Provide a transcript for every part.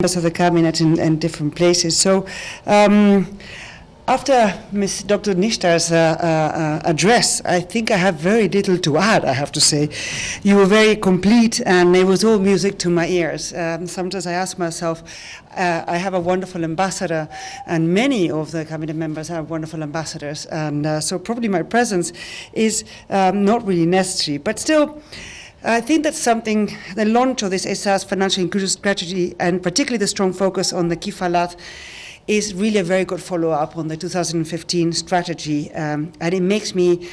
members of the cabinet in different places. So after Ms. Dr. Nishtar's address, I think I have very little to add, I have to say. You were very complete, and it was all music to my ears. Sometimes I ask myself, I have a wonderful ambassador, and many of the cabinet members have wonderful ambassadors, and so probably my presence is not really necessary. But still, I think that's something, the launch of this Ehsaas financial inclusion strategy, and particularly the strong focus on the kifalat, is really a very good follow-up on the 2015 strategy, and it makes me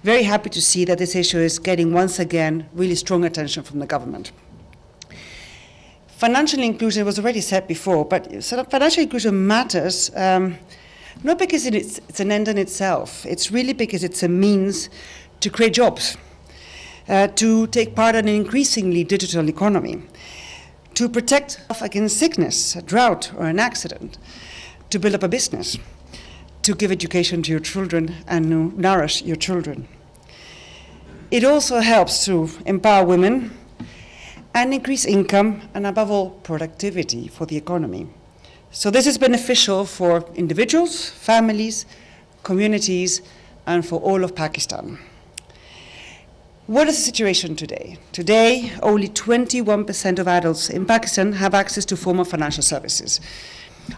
very happy to see that this issue is getting once again really strong attention from the government. Financial inclusion was already said before, but sort of financial inclusion matters not because it's an end in itself. It's really because it's a means to create jobs, to take part in an increasingly digital economy, to protect against sickness, a drought, or an accident, to build up a business, to give education to your children and to nourish your children. It also helps to empower women and increase income and, above all, productivity for the economy. So this is beneficial for individuals, families, communities, and for all of Pakistan. What is the situation today? Today, only 21% of adults in Pakistan have access to formal financial services,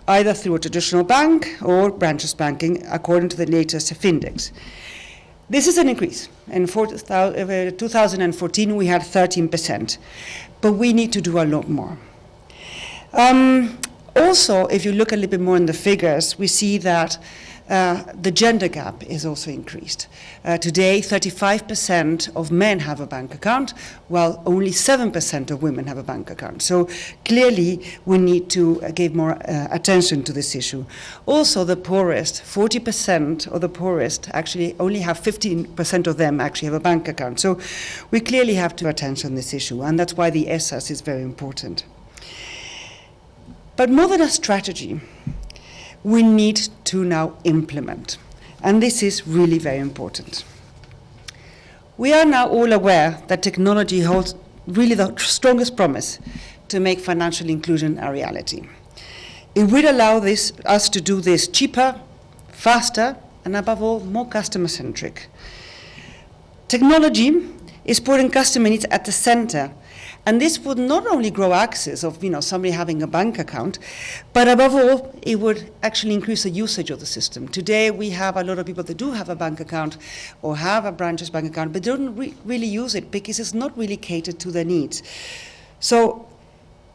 either through a traditional bank or branches banking, according to the latest FINDEX. This is an increase. In 2014, we had 13%, but we need to do a lot more. Also, if you look a little bit more in the figures, we see that the gender gap is also increased. Today, 35% of men have a bank account, while only 7% of women have a bank account. So clearly, we need to give more attention to this issue. Also, the poorest, 40% of the poorest actually only have 15% of them actually have a bank account. So we clearly have to attention this issue, and that's why the Ehsaas is very important. But more than a strategy, we need to now implement. And this is really very important. We are now all aware that technology holds really the strongest promise to make financial inclusion a reality. It will allow us to do this cheaper, faster, and above all, more customer-centric. Technology is putting customer needs at the center. And this would not only grow access of somebody having a bank account, but above all, it would actually increase the usage of the system. Today, we have a lot of people that do have a bank account or have a branches bank account, but don't really use it because it's not really catered to their needs. So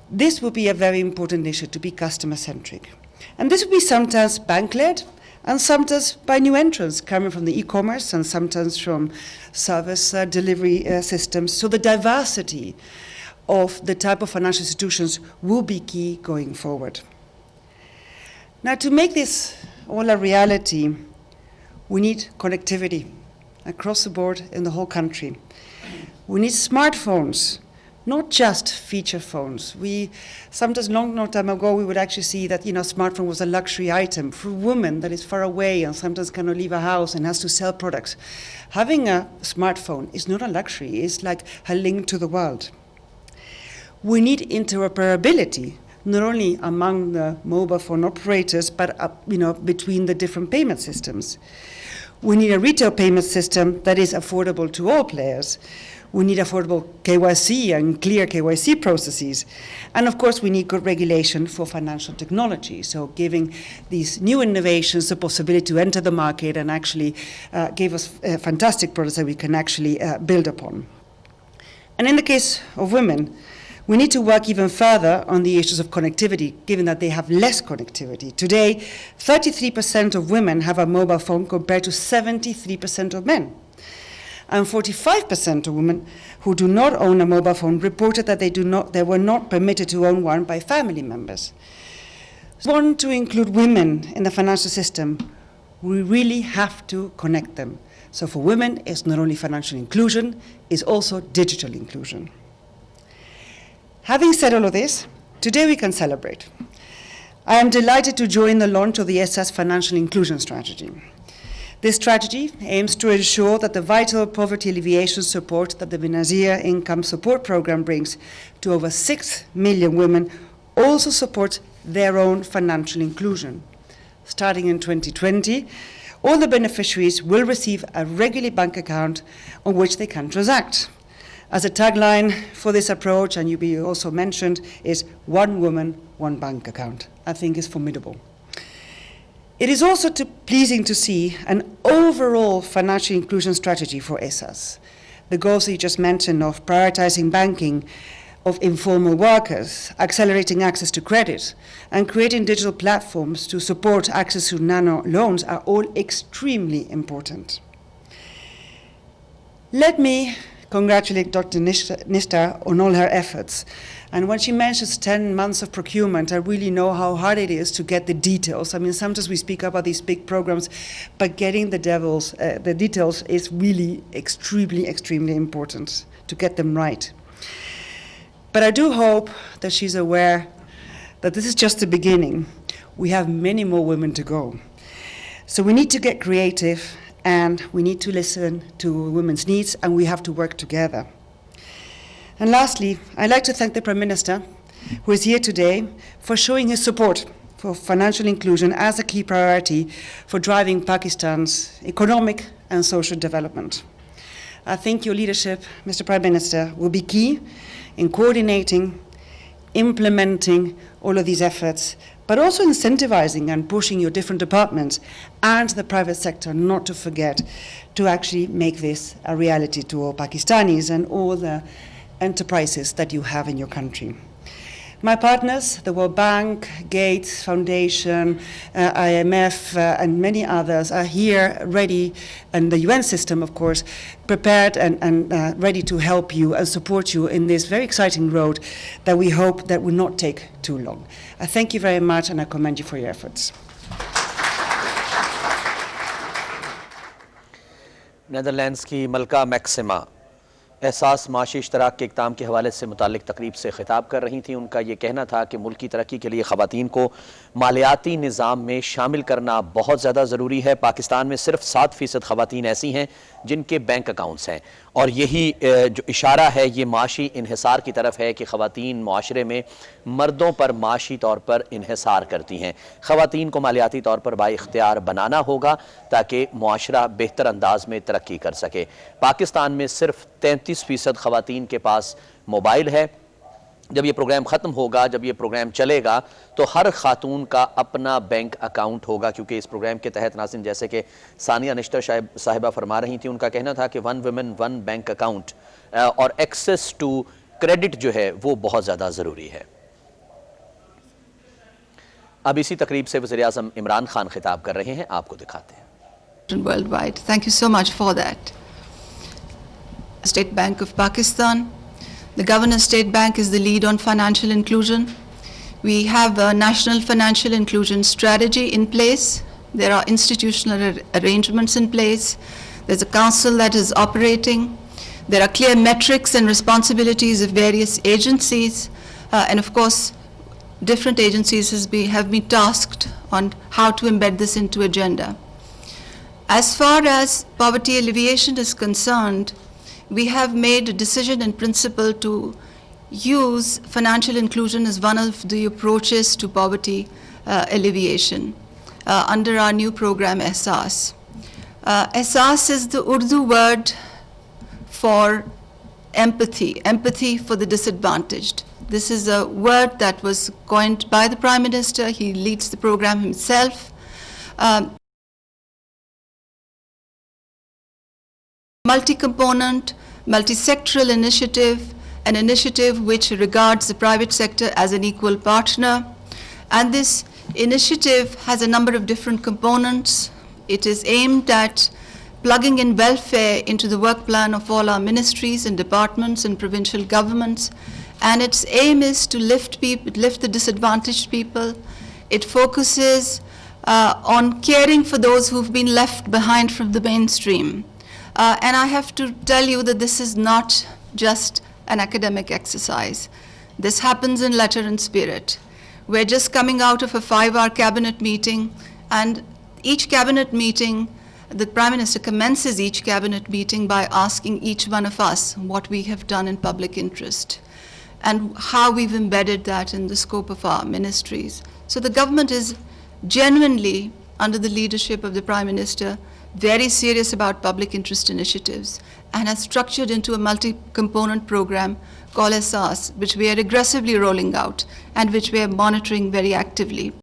this would be a very important issue, to be customer-centric. And this would be sometimes bank-led, and sometimes by new entrants coming from the e-commerce and sometimes from service delivery systems. So the diversity of the type of financial institutions will be key going forward. Now, to make this all a reality, we need connectivity across the board in the whole country. We need smartphones, not just feature phones. Sometimes long time ago, we would actually see that smartphone was a luxury item for a woman that is far away and sometimes cannot leave a house and has to sell products. Having a smartphone is not a luxury, it's like a link to the world. We need interoperability, not only among the mobile phone operators, but between the different payment systems. We need a retail payment system that is affordable to all players. We need affordable KYC and clear KYC processes. And of course, we need good regulation for financial technology, so giving these new innovations the possibility to enter the market and actually give us fantastic products that we can actually build upon. And in the case of women, we need to work even further on the issues of connectivity, given that they have less connectivity. Today, 33% of women have a mobile phone compared to 73% of men. And 45% of women who do not own a mobile phone reported that they were not permitted to own one by family members. So, if we want to include women in the financial system, we really have to connect them. So for women, it's not only financial inclusion, it's also digital inclusion. Having said all of this, today we can celebrate. I am delighted to join the launch of the Ehsaas financial inclusion strategy. This strategy aims to ensure that the vital poverty alleviation support that the Benazir Income Support Program brings to over 6 million women also support their own financial inclusion. Starting in 2020, all the beneficiaries will receive a regular bank account on which they can transact. As a tagline for this approach, and you also mentioned, is one woman, one bank account. I think is formidable. It is also pleasing to see an overall financial inclusion strategy for Ehsaas. The goals that you just mentioned of prioritizing banking of informal workers, accelerating access to credit, and creating digital platforms to support access to nano loans are all extremely important. Let me congratulate Dr. Nishtar on all her efforts. And when she mentions 10 months of procurement, I really know how hard it is to get the details. I mean, sometimes we speak about these big programs, but getting the details is really extremely important to get them right. But I do hope that she's aware that this is just the beginning. We have many more women to go. So we need to get creative, and we need to listen to women's needs, and we have to work together. And lastly, I'd like to thank the Prime Minister, who is here today, for showing his support for financial inclusion as a key priority for driving Pakistan's economic and social development. I think your leadership, Mr. Prime Minister, will be key in coordinating, implementing all of these efforts, but also incentivizing and pushing your different departments and the private sector not to forget to actually make this a reality to all Pakistanis and all the enterprises that you have in your country. My partners, the World Bank, Gates Foundation, IMF, and many others are here ready, and the UN system, of course, prepared and ready to help you and support you in this very exciting road that we hope that will not take too long. I thank you very much, and I commend you for your efforts. Netherlands की मलका maxima एहसास माशी इश्तराक के इक़दाम के हवाले से मुतालिक तकरीब से खिताब कर रही थी। उनका ये कहना था कि मुल्की तरक्की के लिए ख़वातीन को मालियाती निज़ाम में शामिल करना बहुत ज़्यादा ज़रूरी है। पाकिस्तान में सिर्फ 7% ख़वातीन ऐसी हैं जिनके बैंक अकाउंट्स हैं, और यही जो इशारा है ये माशी इन्हिसार की तरफ है कि ख़वातीन मुआशरे में मर्दों पर माशी तौर पर इन्हिसार करती हैं। ख़वातीन को मालियाती तौर पर बाइख्तियार बनाना होगा ताकि मुआशरा बेहतर अंदाज में तरक्की कर सके। पाकिस्तान में सिर्फ 33% ख़वातीन के पास मोबाइल है। जब ये प्रोग्राम ख़त्म होगा, जब ये प्रोग्राम चलेगा, तो हर खातून का अपना बैंक अकाउंट होगा, क्योंकि इस प्रोग्राम के तहत नाज़रीन जैसे कि सानिया निश्तर साहिबा फरमा रही थी, उनका कहना था कि 1 वुमेन 1 बैंक अकाउंट और एक्सेस टू क्रेडिट जो है वो बहुत ज़्यादा ज़रूरी है। अब इसी तकरीब से वज़ीर आज़म इमरान खान खिताब कर रहे हैं, आपको दिखाते हैं। Worldwide. Thank you so much for that. State Bank of Pakistan. The Governor State Bank is the lead on financial inclusion. We have a national financial inclusion strategy in place. There are institutional arrangements in place. There's a council that is operating. There are clear metrics and responsibilities of various agencies. And of course, different agencies have been tasked on how to embed this into agenda. As far as poverty alleviation is concerned, we have made a decision in principle to use financial inclusion as one of the approaches to poverty alleviation under our new program Ehsaas. Ehsaas is the Urdu word for empathy, empathy for the disadvantaged. This is a word that was coined by the Prime Minister. He leads the program himself. Multi-component, multi-sectoral initiative, an initiative which regards the private sector as an equal partner. And this initiative has a number of different components. It is aimed at plugging in welfare into the work plan of all our ministries and departments and provincial governments. And its aim is to lift the disadvantaged people. It focuses on caring for those who've been left behind from the mainstream. And I have to tell you that this is not just an academic exercise. This happens in letter and spirit. We're just coming out of a 5-hour cabinet meeting, and each cabinet meeting, the Prime Minister commences each cabinet meeting by asking each one of us what we have done in public interest. and how we've embedded that in the scope of our ministries. So the government is genuinely, under the leadership of the Prime Minister, very serious about public interest initiatives and has structured into a multi-component program called Ehsaas, which we are aggressively rolling out and which we are monitoring very actively.